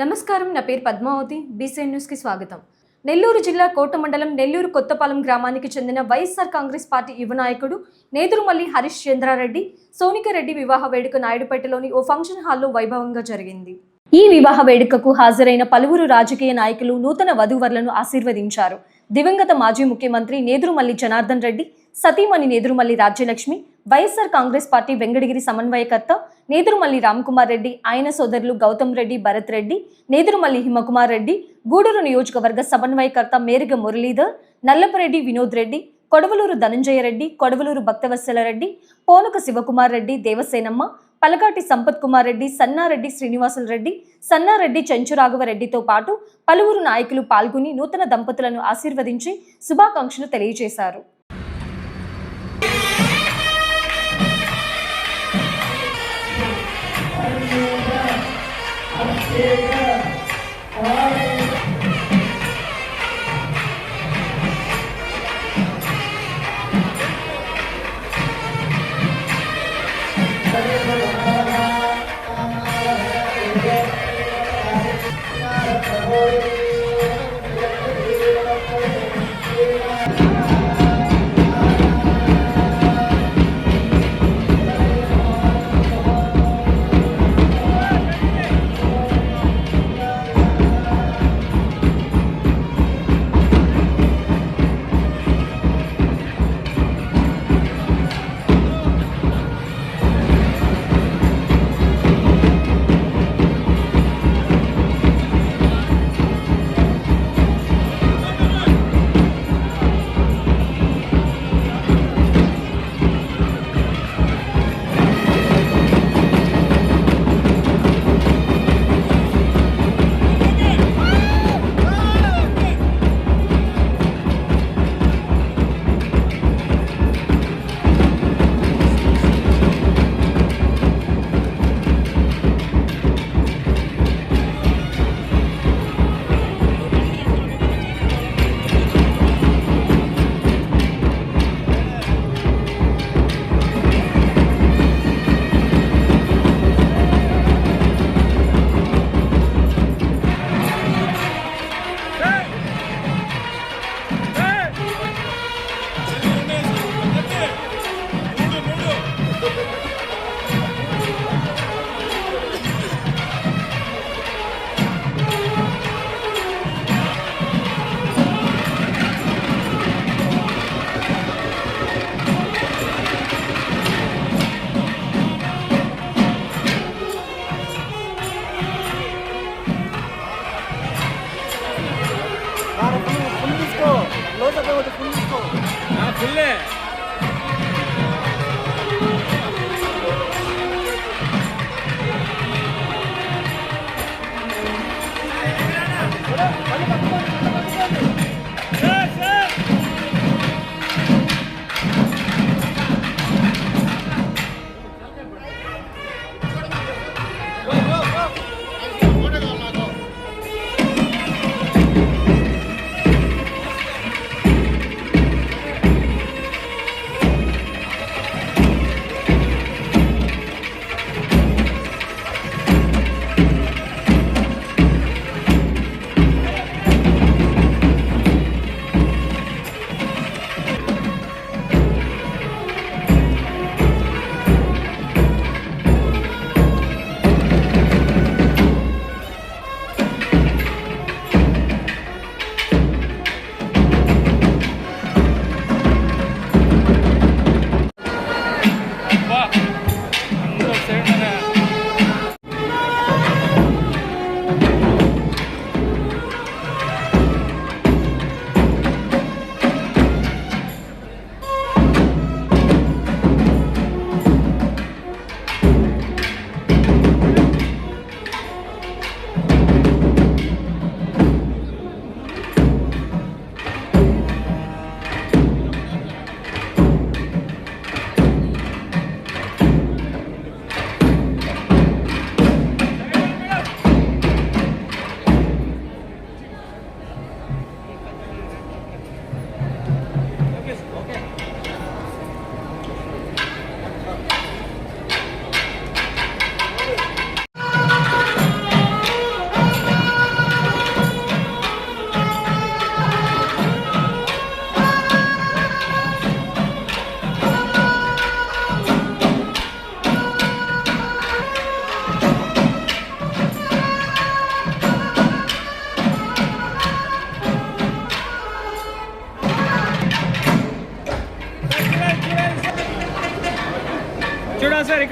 నమస్కారం, నా పేరు పద్మావతి. బీసీఎన్ న్యూస్ కి స్వాగతం. నెల్లూరు జిల్లా కోట మండలం నెల్లూరు కొత్తపాలెం గ్రామానికి చెందిన వైఎస్ఆర్ కాంగ్రెస్ పార్టీ యువ నాయకుడు నేదురుమల్లి హరీష్ చంద్రారెడ్డి సోనికారెడ్డి వివాహ వేడుక నాయుడుపేటలోని ఓ ఫంక్షన్ హాల్లో వైభవంగా జరిగింది. ఈ వివాహ వేడుకకు హాజరైన పలువురు రాజకీయ నాయకులు నూతన వధూవరులను ఆశీర్వదించారు. దివంగత మాజీ ముఖ్యమంత్రి నేదురుమల్లి జనార్దన్ రెడ్డి, సతీమణి నేదురుమల్లి రాజ్యలక్ష్మి, వైఎస్ఆర్ కాంగ్రెస్ పార్టీ వెంకటగిరి సమన్వయకర్త నేదురుమల్లి రామ్కుమార్ రెడ్డి, ఆయన సోదరులు గౌతమ్ రెడ్డి, భరత్ రెడ్డి, నేదురుమల్లి హిమకుమార్ రెడ్డి, గూడూరు నియోజకవర్గ సమన్వయకర్త మేరిగ మురళీధర్, నల్లపరెడ్డి వినోద్ రెడ్డి, కొడవలూరు ధనంజయ రెడ్డి, కొడవలూరు భక్తవత్సల రెడ్డి, పోనుక శివకుమార్ రెడ్డి, దేవసేనమ్మ, పలగాటి సంపత్ కుమార్ రెడ్డి, సన్నారెడ్డి శ్రీనివాసులు రెడ్డి, సన్నారెడ్డి చెంచురాఘవరెడ్డితో పాటు పలువురు నాయకులు పాల్గొని నూతన దంపతులను ఆశీర్వదించి శుభాకాంక్షలు తెలియజేశారు.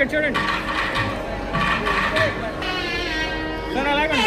ఇక్కడ చూడండి సార్, అలాగే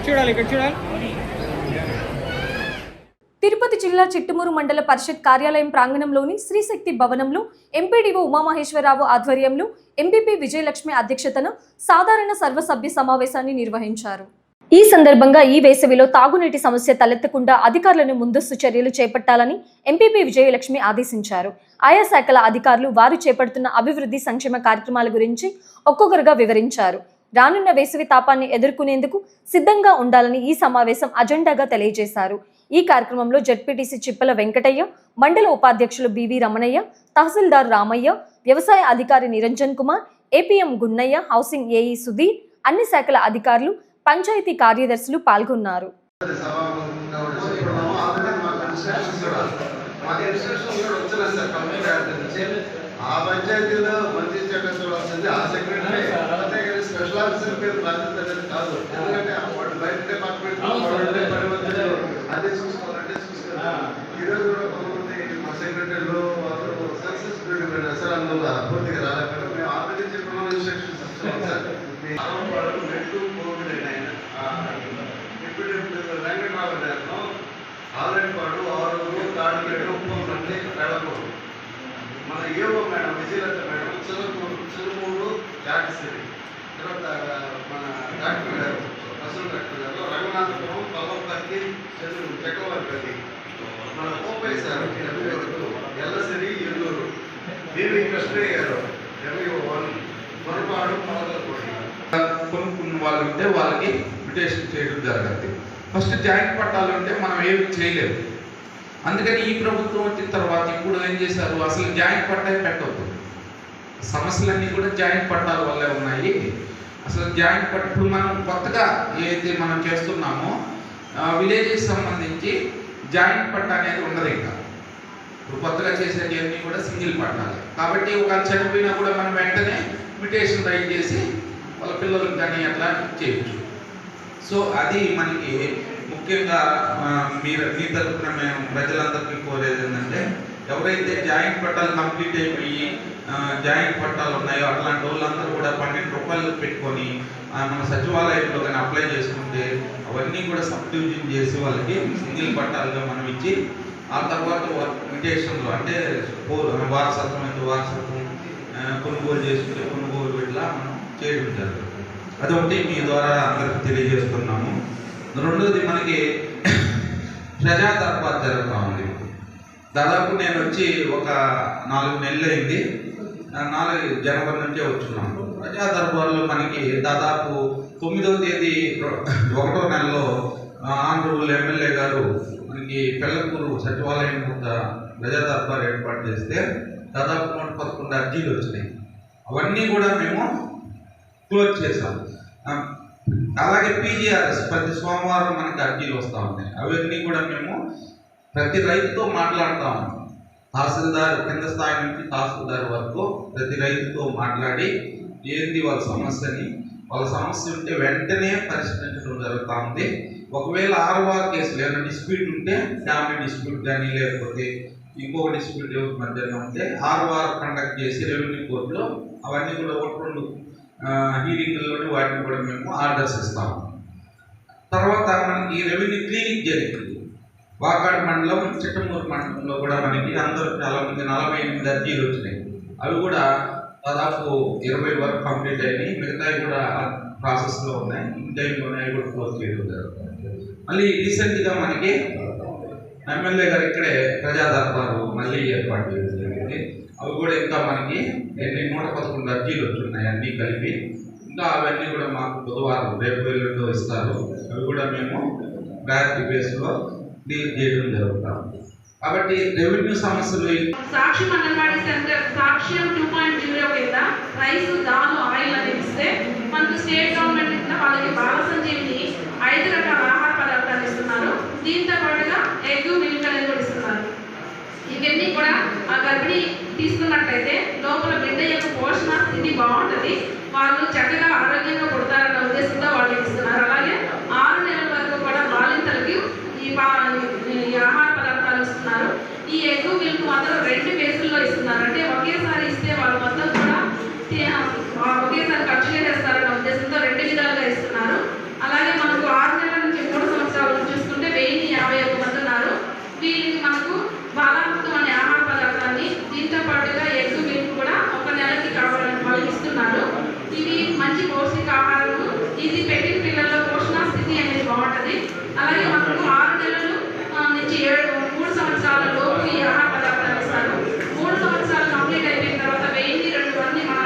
చూడాలి, ఇక్కడ చూడాలి. తిరుపతి జిల్లా చిట్టమూరు మండల పరిషత్ కార్యాలయం ప్రాంగణంలోని శ్రీశక్తి భవనంలో ఎంపీడీఓ ఉమామహేశ్వరరావు ఆధ్వర్యంలో ఎంపీపీ విజయలక్ష్మి అధ్యక్షతన సాధారణ సర్వసభ్య సమావేశాన్ని నిర్వహించారు. ఈ సందర్భంగా ఈ వేసవిలో తాగునీటి సమస్య తలెత్తకుండా అధికారులను ముందస్తు చర్యలు చేపట్టాలని ఎంపీపీ విజయలక్ష్మి ఆదేశించారు. ఆయా శాఖల అధికారులు వారు చేపడుతున్న అభివృద్ధి సంక్షేమ కార్యక్రమాల గురించి ఒక్కొక్కరుగా వివరించారు. రానున్న వేసవి తాపాన్ని ఎదుర్కొనేందుకు సిద్ధంగా ఉండాలని ఈ సమావేశం అజెండాగా తెలియజేశారు. ఈ కార్యక్రమంలో జెడ్పీటీసీ చిప్పల వెంకటయ్య, మండల ఉపాధ్యక్షులు బివి రమణయ్య, తహసీల్దార్ రామయ్య, వ్యవసాయ అధికారి Niranjan Kumar, APM Gunnaiah, housing AE Sudheer, అన్ని శాఖల అధికారులు, పంచాయతీ కార్యదర్శులు పాల్గొన్నారు. ఆ పంచాయతీలో మంచి చెడ్డ చూడాల్సింది ఆ సెక్రటరీ, అంతేగాని స్పెషల్ ఆఫీసర్ పేరు బాధ్యత అనేది కాదు. ఎందుకంటే వాడు బయట డిపార్ట్మెంట్ పరివర్తన అదే చూసుకోవాలంటే చూసుకోవాలి. ఈరోజు కూడా కొంతమంది మా సెక్రటరీలో వాళ్ళు సక్సెస్ బిల్డింగ్ సార్, అందువల్ల పూర్తిగా రాలేకపోయారు. మేము ఆల్రెడీ చెప్పిన ఇన్స్ట్రక్షన్స్ ఇస్తున్నాం సార్. నెట్టు కోవిడ్ ఇప్పుడు వెంకటరావు గారు ఆలయపాడు, ఆరు, తాడిగడ్డ, ఉప్పం అంటే వెళ్ళకూడదు. మన ఏవో మేడం విజయలత మేడం చిరుమూడు చాటిసిరి, తర్వాత మన డాక్టర్ గారు అసలు డాక్టర్ గారు రంగనాథపురం, పల్లపల్లి, చక్రవర్తి, మన ఓపై సార్ ఎల్లసిరి, ఎల్లూరు, బీవీ కృష్ణయ్య గారు ME1, పొరపాడు, మొదలకోటి కొనుక్కున్న వాళ్ళు ఉంటే వాళ్ళకి ఇన్విటేషన్ చేయడం జరగదు. ఫస్ట్ జాయింట్ పట్టాలు ఉంటే మనం ఏమి చేయలేము. అందుకని ఈ ప్రభుత్వం వచ్చిన తర్వాత ఇప్పుడు ఏం చేశారు, అసలు జాయింట్ పట్టాలు పెట్టవద్దు. సమస్యలన్నీ కూడా జాయింట్ పట్టాల వల్లే ఉన్నాయి. అసలు జాయింట్ పట్ట ఇప్పుడు మనం కొత్తగా ఏదైతే మనం చేస్తున్నామో విలేజెస్ సంబంధించి జాయింట్ పట్ట అనేది ఉండదు. ఇంకా ఇప్పుడు కొత్తగా చేసేటివన్నీ కూడా సింగిల్ పట్టాలి. కాబట్టి ఒక చనిపోయినా కూడా మనం వెంటనే ఇన్విటేషన్ రైట్ చేసి వాళ్ళ పిల్లలకు కానీ అట్లా చేయొచ్చు. సో అది మనకి ముఖ్యంగా మీ తరఫున మేము ప్రజలందరికీ కోరేది ఏంటంటే, ఎవరైతే జాయింట్ పట్టాలు కంప్లీట్ అయిపోయి జాయింట్ పట్టాలు ఉన్నాయో అట్లాంటి వాళ్ళందరూ కూడా 12 రూపాయలు పెట్టుకొని మన సచివాలయంలో కానీ అప్లై చేసుకుంటే అవన్నీ కూడా సబ్ డివిజన్ చేసి వాళ్ళకి సింగిల్ పట్టాలుగా మనం ఇచ్చి, ఆ తర్వాత ఇన్విటేషన్లో అంటే వారసత్వం అయితే వారసత్వం, కొనుగోలు చేసుకుంటే కొనుగోలు ఇట్లా మనం చేయడం జరుగుతుంది. అదొకటి మీ ద్వారా అందరికి తెలియజేస్తున్నాము. రెండోది, మనకి ప్రజా దర్బార్ జరుగుతూ ఉంది. దాదాపు నేను వచ్చి ఒక 4 నెలలు అయింది. 4 జనవరి నుంచే వచ్చున్నాము. ప్రజా దర్బార్లో మనకి దాదాపు 9వ తేదీ 1వ నెలలో ఆంధ్రూలు ఎమ్మెల్యే గారు మనకి పెళ్ళకూరు సచివాలయం వద్ద ప్రజా దర్బార్ ఏర్పాటు చేస్తే దాదాపు 111 అర్జీలు వచ్చినాయి. అవన్నీ కూడా మేము క్లోజ్ చేసాం. అలాగే పీజీఆర్ఎస్ ప్రతి సోమవారం మనకి అర్జీలు వస్తూ ఉన్నాయి. అవన్నీ కూడా మేము ప్రతి రైతుతో మాట్లాడుతాము. తహసీల్దార్ కింద స్థాయి నుంచి తహసీల్దార్ వరకు ప్రతి రైతుతో మాట్లాడి ఏంటి వాళ్ళ సమస్యని, వాళ్ళ సమస్య ఉంటే వెంటనే పరిష్కరించడం జరుగుతూ ఉంది. ఒకవేళ ROR కేసులు ఏమైనా డిస్ప్యూట్ ఉంటే, ఫ్యామిలీ డిస్ప్యూట్ కానీ లేకపోతే ఇంకో డిస్ప్యూట్ మధ్యలో ఉంటే ROR కండక్ట్ చేసి రెవెన్యూ కోర్టులో అవన్నీ కూడా 1-2 హీరింగ్లోని వాటిని కూడా మేము ఆర్డర్స్ ఇస్తాము. తర్వాత మనకి రెవెన్యూ క్లినిక్ జరిగింది వాకాడు మండలం, చిట్టమూరు మండలంలో కూడా మనకి అందరూ చాలా మంది 48 అర్జీలు వచ్చినాయి. అవి కూడా దాదాపు 20 వరకు కంప్లీట్ అయినాయి. మిగతావి కూడా ప్రాసెస్లో ఉన్నాయి. ఇన్ టైంలోనే అవి కూడా క్లోజ్ చేయడం జరుగుతుంది. మళ్ళీ రీసెంట్గా మనకి ఎమ్మెల్యే గారు ఇక్కడే ప్రజా దర్బారు మళ్ళీ ఏర్పాటు చేయడం జరిగింది. అవి కూడా ఇంకా మనకి 111 అర్జీలు వచ్చున్నాయి అన్నీ కలిపి. ఇంకా అవన్నీ కూడా మాకు బుధవారం రేపు ఎల్లుండో ఇస్తారు. అవి కూడా మేము ప్రయారిటీ బేస్లో డీల్ చేయడం జరుగుతాం. కాబట్టి రెవెన్యూ సమస్యలు సాక్ష్యం అంగన్వాడీ సెంటర్ సాక్ష్యం 2.0 కింద రైస్ దాల్ ఆయిల్ అనేది ఇస్తే మనకు స్టేట్ గవర్నమెంట్ కింద వాళ్ళకి బాల సంజీవిని 5 రకాల ఆహార పదార్థాలు ఇస్తున్నారు. దీంతో పాటుగా ఎగ్ మిల్క్ అనేది కూడా ఇస్తున్నారు. ఇవన్నీ కూడా ఆ గర్భిణి తీసుకున్నట్లయితే లోపల బిడ్డ యొక్క పోషణ స్థితి బాగుంటుంది, వాళ్ళు చక్కగా ఆరోగ్యంగా పుడతారన్న ఉద్దేశంతో వాళ్ళు ఇస్తున్నారు. అలాగే 6 నెలల వరకు కూడా బాలింతలకి ఈ ఆహార పదార్థాలు ఇస్తున్నారు. ఈ ఎగ్ మిల్క్ మాత్రం 2 ఫేజుల్లో ఇస్తున్నారు. అంటే ఒకేసారి ఇస్తే వాళ్ళు మొత్తం కూడా ఒకేసారి ఖర్చు చేసేస్తారన్న ఉద్దేశంతో 2 విధాలుగా ఇస్తున్నారు. అలాగే మనకు 6 నెలల నుంచి 3 సంవత్సరాలు చూసుకుంటే 1051 మంది ఉన్నారు. వీళ్ళకి మనకు బాలామృతం అనే ఆహార పదార్థాన్ని దీంతో పాటుగా ఎగ్ మిల్క్ కూడా 1 నెలకి కావాలని వాళ్ళు ఇస్తున్నారు. ఇవి మంచి పౌష్టికాహారము, ఇది పెట్టిన పిల్లల్లో పోషణ స్థితి అనేది బాగుంటుంది. అలాగే మనకు 6 నెలలు నుంచి 3 సంవత్సరాల లోపు ఈ ఆహార పదార్థాలు ఇస్తారు. 3 సంవత్సరాలు కంప్లీట్ అయిపోయిన తర్వాత 1002 మంది మన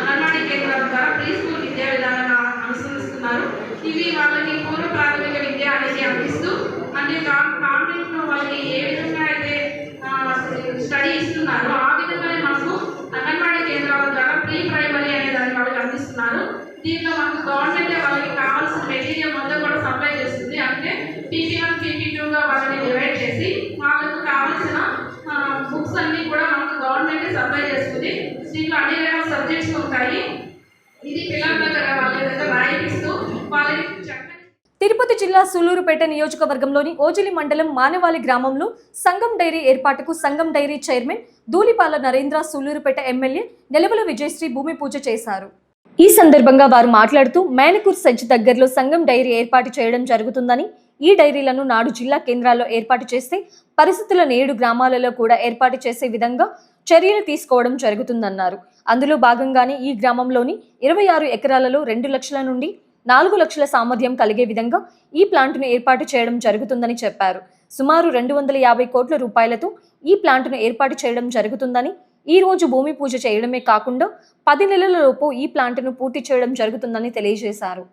అంగన్వాడీ కేంద్రాల ద్వారా ప్రీ స్కూల్ విద్యా విధానంగా అనుసరిస్తున్నారు. ఇవి వాళ్ళకి పూర్వ ప్రాథమిక విద్య అనేది అందిస్తూ అంటే కాన్వెంట్లో వాళ్ళకి ఏ విధంగా అయితే స్టడీ ఇస్తున్నారో ఆ విధంగానే మనకు అంగన్వాడీ కేంద్రాల ద్వారా ప్రీ ప్రైమరీ అనే దాన్ని వాళ్ళకి అందిస్తున్నారు. దీంట్లో మనకు గవర్నమెంట్ వాళ్ళకి కావాల్సిన మెటీరియల్ మొత్తం కూడా సప్లై చేస్తుంది. అంటే PP1, PP2గా వాళ్ళని డివైడ్ చేసి వాళ్ళకు కావాల్సిన బుక్స్ అన్నీ కూడా మనకు గవర్నమెంట్ సప్లై చేస్తుంది. దీంట్లో అన్ని రకాల సబ్జెక్ట్స్ ఉంటాయి. ఇది పిల్లల దగ్గర వాళ్ళ దగ్గర రాయిస్తూ వాళ్ళకి తిరుపతి జిల్లా సూలూరుపేట నియోజకవర్గంలోని ఓజిలి మండలం మానవాలి గ్రామంలో సంఘం డైరీ ఏర్పాటుకు Sangam dairy chairman Dhulipala Narendra, Sullurpeta MLA Nelavala Vijayasree భూమి పూజ చేశారు. ఈ సందర్భంగా వారు మాట్లాడుతూ మేనకూర్ సెజ్ దగ్గరలో సంఘం డైరీ ఏర్పాటు చేయడం జరుగుతుందని, ఈ డైరీలను నాడు జిల్లా కేంద్రాల్లో ఏర్పాటు చేస్తే పరిస్థితుల 7 గ్రామాలలో కూడా ఏర్పాటు చేసే విధంగా చర్యలు తీసుకోవడం జరుగుతుందన్నారు. అందులో భాగంగానే ఈ గ్రామంలోని 26 ఎకరాలలో 2 లక్షల నుండి 4 లక్షల సామర్థ్యం కలిగే విధంగా ఈ ప్లాంటును ఏర్పాటు చేయడం జరుగుతుందని చెప్పారు. సుమారు 250 కోట్ల రూపాయలతో ఈ ప్లాంటును ఏర్పాటు చేయడం జరుగుతుందని, ఈ రోజు భూమి పూజ చేయడమే కాకుండా 10 నెలల లోపు ఈ ప్లాంటును పూర్తి చేయడం జరుగుతుందని తెలియజేశారు.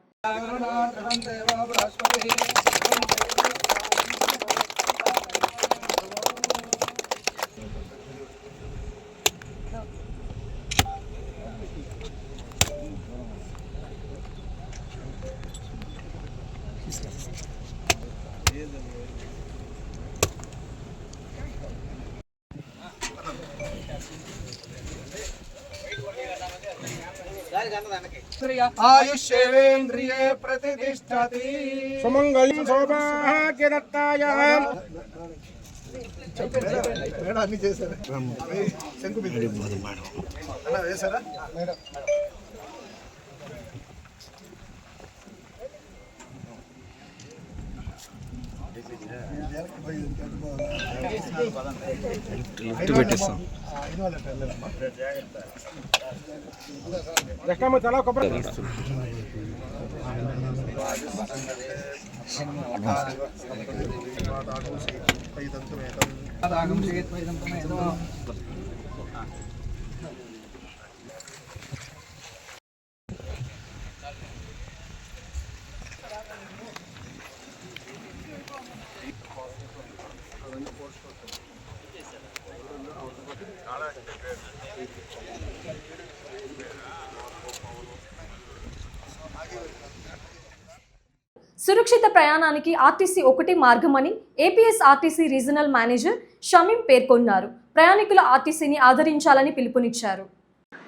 आयुष्येन्द्रिये प्रतिष्ठति सुमंगली सौभाग्यदत्ताय అన్ని చేశారు. శంకు అలా వేశారా? పెట్టిస్తాం. చాలా కొబ్బరి సురక్షిత ప్రయాణానికి ఆర్టీసీ ఒకటి మార్గమని APS RTC regional manager Shamim పేర్కొన్నారు. ప్రయాణికుల ఆర్టీసీని ఆదరించాలని పిలుపునిచ్చారు.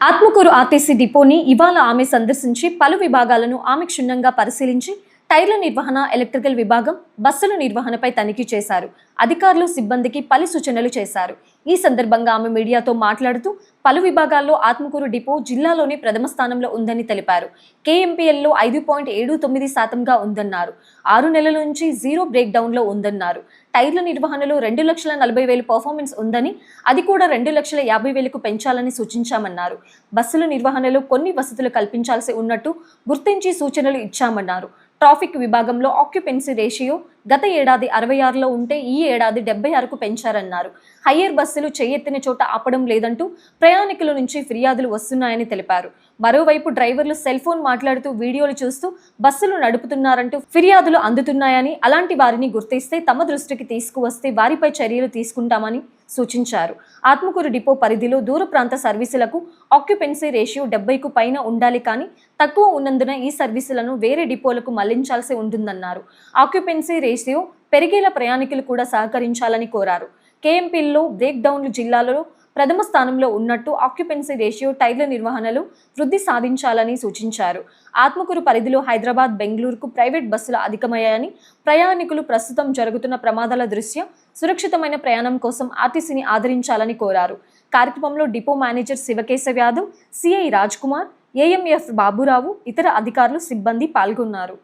ఆత్మకూరు ఆర్టీసీ డిపోని ఇవాళ ఆమె సందర్శించి పలు విభాగాలను ఆమె క్షుణ్ణంగా పరిశీలించి టైర్ల నిర్వహణ, ఎలక్ట్రికల్ విభాగం, బస్సుల నిర్వహణపై తనిఖీ చేశారు. అధికారులు, సిబ్బందికి పలు సూచనలు చేశారు. ఈ సందర్భంగా ఆమె మీడియాతో మాట్లాడుతూ పలు విభాగాల్లో ఆత్మకూరు డిపో జిల్లాలోనే ప్రథమ స్థానంలో ఉందని తెలిపారు. కేఎంపీఎల్లో 5.79%గా ఉందన్నారు. 6 నెలల నుంచి జీరో బ్రేక్ డౌన్లో ఉందన్నారు. టైర్ల నిర్వహణలో 2,40,000 పర్ఫార్మెన్స్ ఉందని, అది కూడా 2,50,000కు పెంచాలని సూచించామన్నారు. బస్సుల నిర్వహణలో కొన్ని వసతులు కల్పించాల్సి ఉన్నట్టు గుర్తించి సూచనలు ఇచ్చామన్నారు. ట్రాఫిక్ విభాగంలో ఆక్యుపెన్సీ రేషియో గత ఏడాది 66లో ఉంటే ఈ ఏడాది 76కు పెంచారన్నారు. హయ్యర్ బస్సులు చేయెత్తిన చోట ఆపడం లేదంటూ ప్రయాణికుల నుంచి ఫిర్యాదులు వస్తున్నాయని తెలిపారు. మరోవైపు డ్రైవర్లు సెల్ ఫోన్ మాట్లాడుతూ వీడియోలు చూస్తూ బస్సులు నడుపుతున్నారంటూ ఫిర్యాదులు అందుతున్నాయని, అలాంటి వారిని గుర్తిస్తే తమ దృష్టికి తీసుకువస్తే వారిపై చర్యలు తీసుకుంటామని సూచించారు. ఆత్మకూరు డిపో పరిధిలో దూర ప్రాంత సర్వీసులకు ఆక్యుపెన్సీ రేషియో 70కు పైన ఉండాలి, కానీ తక్కువ ఉన్నందున ఈ సర్వీసులను వేరే డిపోలకు మళ్లించాల్సి ఉంటుందన్నారు. ఆక్యుపెన్సీ రేషియో పెరిగేలా ప్రయాణికులు కూడా సహకరించాలని కోరారు. కేఎంపీల్లో బ్రేక్ డౌన్లు జిల్లాలో ప్రథమ స్థానంలో ఉన్నట్టు ఆక్యుపెన్సీ రేషియో, టైర్ల నిర్వహణలో వృద్ధి సాధించాలని సూచించారు. ఆత్మకూరు పరిధిలో హైదరాబాద్, బెంగళూరుకు ప్రైవేట్ బస్సులు అధికమయ్యాయని, ప్రయాణికులు ప్రస్తుతం జరుగుతున్న ప్రమాదాల దృష్ట్యా సురక్షితమైన ప్రయాణం కోసం ఆర్టీసీని ఆదరించాలని కోరారు. కార్యక్రమంలో depot manager Shivakeshav Yadav, CI Raj Kumar, AMF Baburao, ఇతర అధికారులు, సిబ్బంది పాల్గొన్నారు.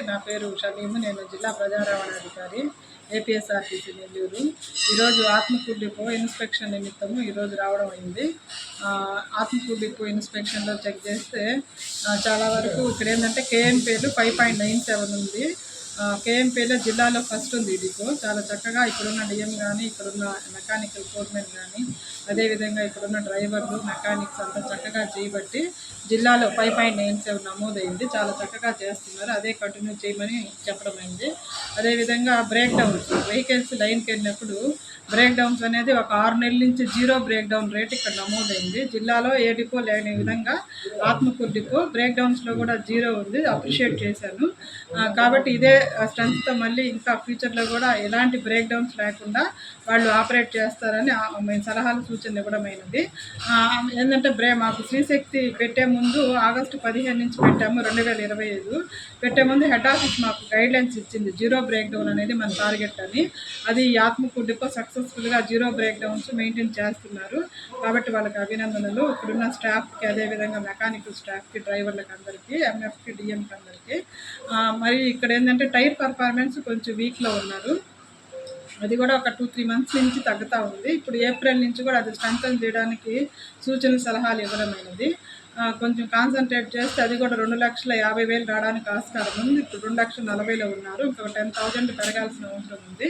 నా పేరు షమీము, నేను జిల్లా ప్రజా రవాణాధికారి, ఏపీఎస్ఆర్టీసీ నెల్లూరు. ఈరోజు ఆత్మకూరు డిపో ఇన్స్పెక్షన్ నిమిత్తము ఈరోజు రావడం అయింది. ఆత్మకూరు డిపో ఇన్స్పెక్షన్లో చెక్ చేస్తే చాలా వరకు ఇక్కడ ఏంటంటే కేఎంపీలు 5.97 ఉంది. కేఎంపీలో జిల్లాలో ఫస్ట్ ఉంది ఈ డిపో. చాలా చక్కగా ఇక్కడున్న డిఎం కానీ, ఇక్కడున్న మెకానికల్ ఫోర్మెన్ కానీ, అదేవిధంగా ఇక్కడున్న డ్రైవర్లు, మెకానిక్స్ అంతా చక్కగా చేయబట్టి జిల్లాలో 5.97 నమోదైంది. చాలా చక్కగా చేస్తున్నారు, అదే కంటిన్యూ చేయమని చెప్పడం అయింది. అదేవిధంగా బ్రేక్ డౌన్స్, వెహికల్స్ లైన్కి వెళ్ళినప్పుడు బ్రేక్ డౌన్స్ అనేది ఒక 6 నెలల నుంచి జీరో బ్రేక్ డౌన్ రేట్ ఇక్కడ నమోదైంది. జిల్లాలో ఏ డిపో లేని విధంగా ఆత్మకూరు డిపో బ్రేక్ డౌన్స్లో కూడా జీరో ఉంది. అప్రిషియేట్ చేశాను. కాబట్టి ఇదే స్ట్రెంత్తో మళ్ళీ ఇంకా ఫ్యూచర్లో కూడా ఎలాంటి బ్రేక్ డౌన్స్ లేకుండా వాళ్ళు ఆపరేట్ చేస్తారని మేము సలహాలు సూచనలు ఇవ్వడమైనది. ఏంటంటే మాకు శ్రీశక్తి పెట్టే ముందు ఆగస్టు 15 నుంచి పెట్టాము, 2025 పెట్టే ముందు హెడ్ ఆఫీస్ మాకు గైడ్లైన్స్ ఇచ్చింది, జీరో బ్రేక్ డౌన్ అనేది మన టార్గెట్ అని. అది ఆత్మకూరు డిపో సక్సెస్ఫుల్గా జీరో బ్రేక్ డౌన్స్ మెయింటైన్ చేస్తున్నారు. కాబట్టి వాళ్ళకి అభినందనలు. ఇక్కడున్న స్టాఫ్కి, అదేవిధంగా మెకానికల్ స్టాఫ్కి, డ్రైవర్లకు అందరికీ, ఎంఎఫ్కి, డిఎంకి అందరికీ. మరి ఇక్కడ ఏంటంటే టైర్ పర్ఫార్మెన్స్ కొంచెం వీక్లో ఉన్నారు. అది కూడా ఒక 2-3 మంత్స్ నుంచి తగ్గుతూ ఉంది. ఇప్పుడు ఏప్రిల్ నుంచి కూడా అది స్ట్రెంథన్ చేయడానికి సూచనలు సలహాలు ఇవ్వడమైనది. కొంచెం కాన్సన్ట్రేట్ చేస్తే అది కూడా 2,50,000 రావడానికి ఆస్కారం ఉంది. ఇప్పుడు 2,40,000లో ఉన్నారు. ఇంకొక 10,000 పెరగాల్సిన అవసరం ఉంది.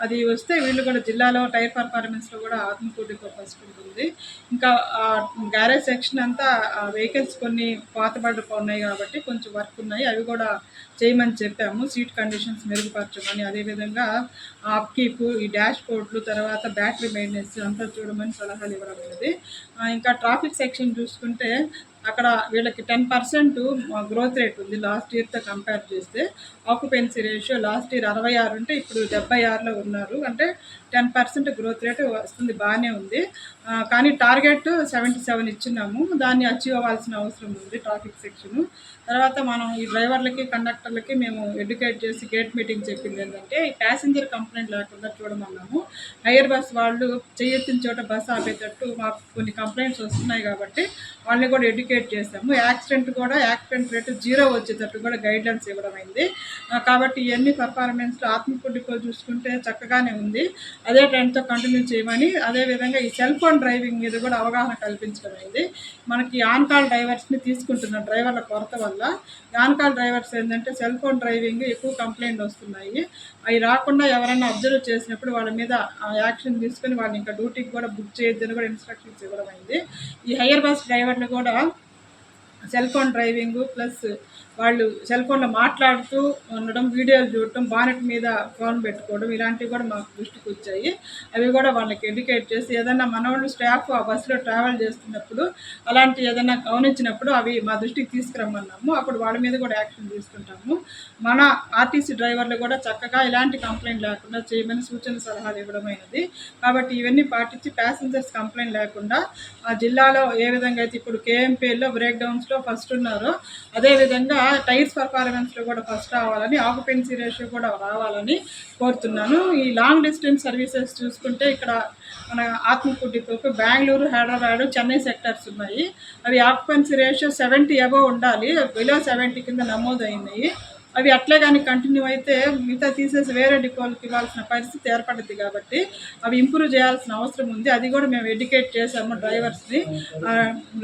అది వస్తే వీళ్ళు కూడా జిల్లాలో టైర్ పర్ఫార్మెన్స్లో కూడా ఆత్మకూరు డిపో ఫస్ట్ ఉంటుంది. ఇంకా గ్యారేజ్ సెక్షన్ అంతా వెహికల్స్ కొన్ని పాతబడి ఉన్నాయి కాబట్టి కొంచెం వర్క్ ఉన్నాయి, అవి కూడా చేయమని చెప్పాము. సీట్ కండిషన్స్ మెరుగుపరచమని, అదేవిధంగా అప్కీప్, ఈ డాష్ బోర్డులు, తర్వాత బ్యాటరీ మెయింటెనెన్స్ అంతా చూడమని సలహాలు ఇవ్వడం అనేది. ఇంకా ట్రాఫిక్ సెక్షన్ చూసుకుంటే అక్కడ వీళ్ళకి 10% గ్రోత్ రేట్ ఉంది లాస్ట్ ఇయర్తో కంపేర్ చేస్తే. ఆక్యుపెన్సీ రేషియో లాస్ట్ ఇయర్ 66 ఉంటే ఇప్పుడు 76లో ఉన్నారు. అంటే 10% గ్రోత్ రేట్ వస్తుంది, బాగానే ఉంది. కానీ టార్గెట్ 77 ఇచ్చినాము, దాన్ని అచీవ్ అవ్వాల్సిన అవసరం ఉంది ట్రాఫిక్ సెక్షను. తర్వాత మనం ఈ డ్రైవర్లకి, కండక్టర్లకి మేము ఎడ్యుకేట్ చేసి గేట్ మీటింగ్ చెప్పింది ఏంటంటే ప్యాసింజర్ కంప్లైంట్ లేకుండా చూడమన్నాము. హైయర్ బస్ వాళ్ళు చేయెత్తిన చోట బస్సు ఆపేటట్టు మాకు కొన్ని కంప్లైంట్స్ వస్తున్నాయి కాబట్టి వాళ్ళని కూడా ఎడ్యుకేట్ చేస్తాము. యాక్సిడెంట్ రేటు 0 వచ్చేటట్టు కూడా గైడ్లైన్స్ ఇవ్వడం అయింది. కాబట్టి ఇవన్నీ పర్ఫార్మెన్స్లో ఆత్మకూరు డిపో చూసుకుంటే చక్కగానే ఉంది. అదే ట్రెండ్తో కంటిన్యూ చేయమని, అదేవిధంగా ఈ సెల్ ఫోన్ డ్రైవింగ్ మీద కూడా అవగాహన కల్పించడం అయింది. మనకి ఆన్ కాల్ డ్రైవర్స్ని తీసుకుంటున్న డ్రైవర్ల కొరత వల్ల ఆన్ కాల్ డ్రైవర్స్ ఏంటంటే సెల్ ఫోన్ డ్రైవింగ్ ఎక్కువ కంప్లైంట్లు వస్తున్నాయి. అవి రాకుండా ఎవరైనా అబ్జర్వ్ చేసినప్పుడు వాళ్ళ మీద యాక్షన్ తీసుకొని వాళ్ళని ఇంకా డ్యూటీకి కూడా బుక్ చేయొద్దని కూడా ఇన్స్ట్రక్షన్స్ ఇవ్వడం అయింది. ఈ హైయర్ బస్ డ్రైవర్లు కూడా సెల్ ఫోన్ డ్రైవింగ్ ప్లస్ వాళ్ళు సెల్ ఫోన్లో మాట్లాడుతూ ఉండడం, వీడియోలు చూడటం, బానెట్ మీద ఫోన్ పెట్టుకోవడం, ఇలాంటివి కూడా మాకు దృష్టికి వచ్చాయి. అవి కూడా వాళ్ళకి ఎడ్యుకేట్ చేసి ఏదైనా మనవాళ్ళు స్టాఫ్ ఆ బస్సులో ట్రావెల్ చేస్తున్నప్పుడు అలాంటి ఏదైనా గమనించినప్పుడు అవి మా దృష్టికి తీసుకురమ్మన్నాము. అప్పుడు వాళ్ళ మీద కూడా యాక్షన్ తీసుకుంటాము. మన ఆర్టీసీ డ్రైవర్లు కూడా చక్కగా ఇలాంటి కంప్లైంట్ లేకుండా చేయమని సూచన సలహాలు ఇవ్వడమైనది. కాబట్టి ఇవన్నీ పాటించి ప్యాసింజర్స్ కంప్లైంట్ లేకుండా ఆ జిల్లాలో ఏ విధంగా అయితే ఇప్పుడు కేఎంపీలో బ్రేక్ డౌన్స్లో ఫస్ట్ ఉన్నారో అదేవిధంగా టైర్స్ పర్ఫార్మెన్స్లో కూడా ఫస్ట్ రావాలని, ఆక్యుపెన్సీ రేషియో కూడా రావాలని కోరుతున్నాను. ఈ లాంగ్ డిస్టెన్స్ సర్వీసెస్ చూసుకుంటే ఇక్కడ మన ఆత్మకూరు డిపోకు బెంగళూరు, హైదరాబాద్, చెన్నై సెక్టర్స్ ఉన్నాయి. అవి ఆక్యుపెన్సీ రేషియో 70 అబవ్ ఉండాలి, బిలో 70 కింద నమోదైనాయి. అవి అట్లే కానీ కంటిన్యూ అయితే మిగతా తీసేసి వేరే డిపోలకు ఇవ్వాల్సిన పరిస్థితి ఏర్పడుతుంది. కాబట్టి అవి ఇంప్రూవ్ చేయాల్సిన అవసరం ఉంది. అది కూడా మేము ఎడ్యుకేట్ చేసాము డ్రైవర్స్ని.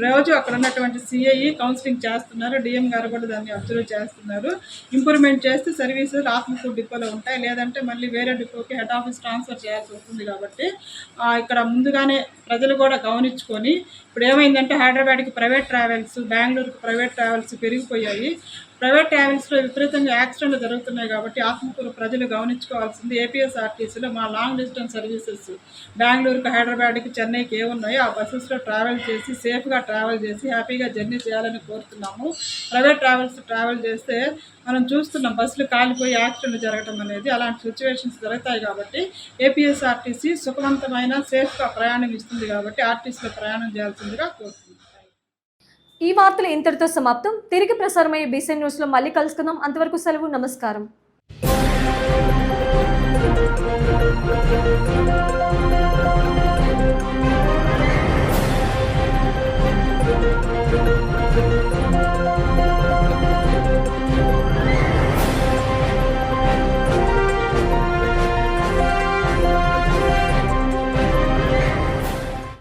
రోజు అక్కడ ఉన్నటువంటి సిఐ కౌన్సిలింగ్ చేస్తున్నారు, డిఎం గారు కూడా దాన్ని అబ్జర్వ్ చేస్తున్నారు. ఇంప్రూవ్మెంట్ చేస్తే సర్వీసెస్ ఆత్మకూరు డిపోలో ఉంటాయి, లేదంటే మళ్ళీ వేరే డిపోకి హెడ్ ఆఫీస్ ట్రాన్స్ఫర్ చేయాల్సి వస్తుంది. కాబట్టి ఇక్కడ ముందుగానే ప్రజలు కూడా గమనించుకొని, ఇప్పుడు ఏమైందంటే హైదరాబాద్కి ప్రైవేట్ ట్రావెల్స్, బెంగళూరుకి ప్రైవేట్ ట్రావెల్స్ పెరిగిపోయాయి. ప్రైవేట్ ట్రావెల్స్లో విపరీతంగా యాక్సిడెంట్లు జరుగుతున్నాయి. కాబట్టి ఆత్మకూరు ప్రజలు గమనించుకోవాల్సింది, ఏపీఎస్ఆర్టీసీలో మా లాంగ్ డిస్టెన్స్ సర్వీసెస్ బెంగళూరుకి, హైదరాబాద్కి, చెన్నైకి ఏమున్నాయో ఆ బస్సెస్లో ట్రావెల్ చేసి సేఫ్గా ట్రావెల్ చేసి హ్యాపీగా జర్నీ చేయాలని కోరుతున్నాము. ప్రైవేట్ ట్రావెల్స్ ట్రావెల్ చేస్తే మనం చూస్తున్నాం బస్సులు కాలిపోయి యాక్సిడెంట్లు జరగడం అనేది, అలాంటి సిచ్యువేషన్స్ జరుగుతాయి. కాబట్టి ఏపీఎస్ఆర్టీసీ సుఖవంతమైన సేఫ్గా ప్రయాణం ఇస్తుంది. కాబట్టి ఆర్టీసీలో ప్రయాణం చేయాల్సిందిగా కోరుతున్నాం. ఈ వార్తలు ఇంతటితో సమాప్తం. తిరిగి ప్రసారమయ్యే బీసీఎన్ న్యూస్లో మళ్ళీ కలుసుకుందాం. అంతవరకు సెలవు, నమస్కారం.